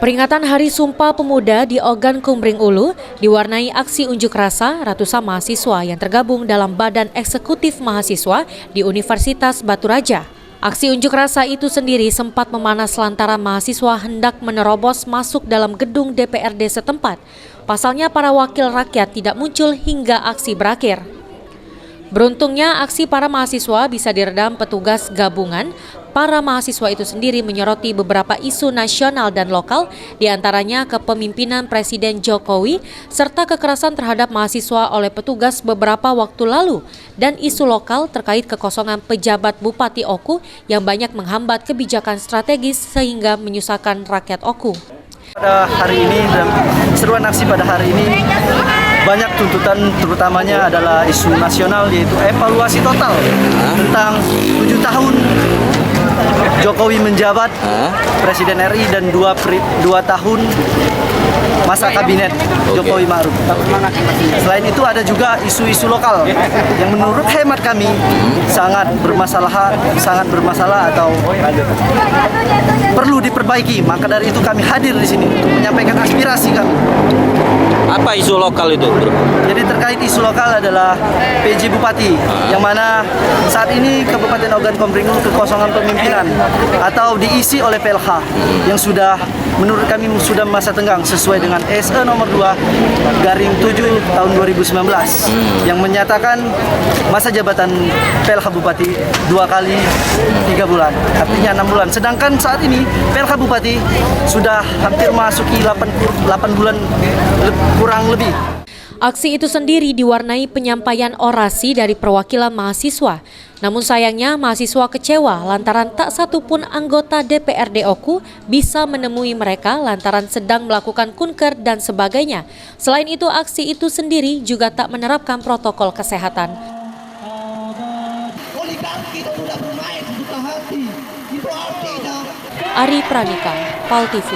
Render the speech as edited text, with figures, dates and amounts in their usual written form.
Peringatan Hari Sumpah Pemuda di Ogan Kumbring Ulu diwarnai aksi unjuk rasa ratusan mahasiswa yang tergabung dalam Badan Eksekutif Mahasiswa di Universitas Batu Raja. Aksi unjuk rasa itu sendiri sempat memanas lantaran mahasiswa hendak menerobos masuk dalam gedung DPRD setempat. Pasalnya para wakil rakyat tidak muncul hingga aksi berakhir. Beruntungnya aksi para mahasiswa bisa diredam petugas gabungan. Para mahasiswa itu sendiri menyoroti beberapa isu nasional dan lokal, diantaranya kepemimpinan Presiden Jokowi, serta kekerasan terhadap mahasiswa oleh petugas beberapa waktu lalu, dan isu lokal terkait kekosongan pejabat Bupati Oku yang banyak menghambat kebijakan strategis sehingga menyusahkan rakyat Oku. Pada hari ini dan seruan aksi pada hari ini banyak tuntutan, terutamanya adalah isu nasional, yaitu evaluasi total tentang 7 tahun Jokowi menjabat Presiden RI dan 2 tahun masa kabinet Jokowi Ma'ruf. Selain itu ada juga isu-isu lokal yang menurut hemat kami sangat bermasalah atau perlu diperbaiki. Maka dari itu kami hadir di sini untuk menyampaikan aspirasi kami. Apa isu lokal itu, Bro? Jadi terkait isu lokal adalah PJ Bupati, yang mana saat ini Kabupaten Ogan Kumbring kekosongan pemimpinan atau diisi oleh PLH yang sudah menurut kami sudah masa tenggang sesuai dengan SE nomor 2/7 tahun 2019 yang menyatakan masa jabatan PLH Bupati 2 kali 3 bulan, artinya 6 bulan. Sedangkan saat ini PLH Bupati sudah hampir masuki 8 bulan kurang lebih. Aksi itu sendiri diwarnai penyampaian orasi dari perwakilan mahasiswa. Namun sayangnya mahasiswa kecewa lantaran tak satu pun anggota DPRD Oku bisa menemui mereka lantaran sedang melakukan kunker dan sebagainya. Selain itu aksi itu sendiri juga tak menerapkan protokol kesehatan. Ari Pranika, PAL TV.